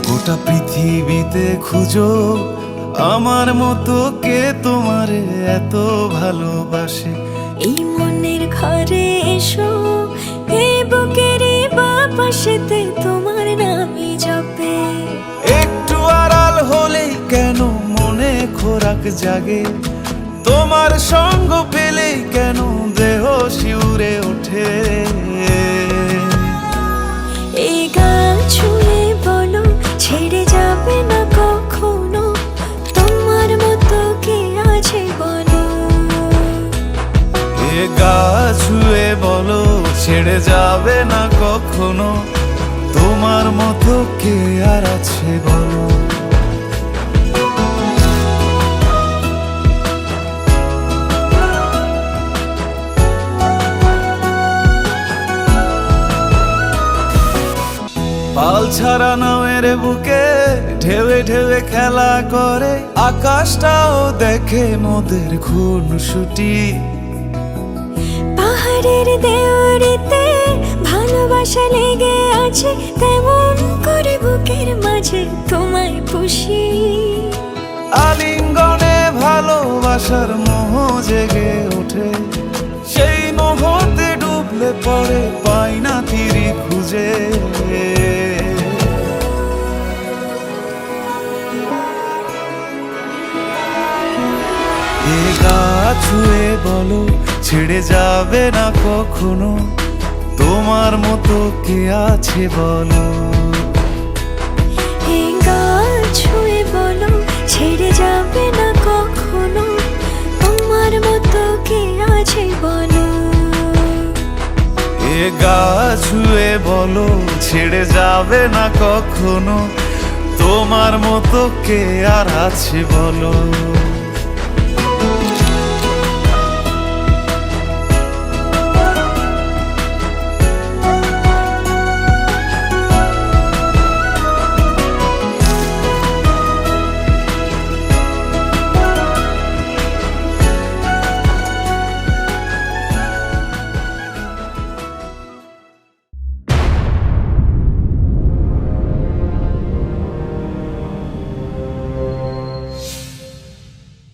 গোটা পৃথিবীতে খুঁজো আমার মতো কে তোমারে এত ভালোবাসে। এই মনের ঘরে এসো, এই বুকেরই বাপাশেতে তোমার নামই জপে। একটু আড়াল হলেই কেন মনে খোরাক জাগে, তোমার সঙ্গ পেলেই কেন দেহ শিউরে ওঠে। এই গান ছুঁয়ে বলো ছেড়ে যাবে না কখনো, তোমার মতো কে আছে বলো। এ গা ছুঁয়ে বলো ছেড়ে যাবে না কখনো, তোমার মতো কে আর আছে বলো। পাল ছাড়া নামের বুকে ঢেউে ঢেউে খেলা করে, আকাশটাও দেখে মোদের খুনসুটি। পাহাড়ের দেওয়ারিতে ভালোবাসা লেগে আছে, তেমন করে বুকের মাঝে তোমায় পুষি। আলিঙ্গনে ভালোবাসার মোহ জেগে ওঠে, সেই মোহতে ডুবলে পরে পাই না তীরি খুঁজে। এ গা ছুঁয়ে বলো ছেড়ে যাবে না কখনো, তোমার মতো কে আছে বলো। এই গান ছুঁয়ে বলো ছেড়ে যাবে না কখনো, তোমার মতো কে আছে বলো। এ গা ছুঁয়ে বলো ছেড়ে যাবে না কখনো, তোমার মতো কে আর আছে বলো।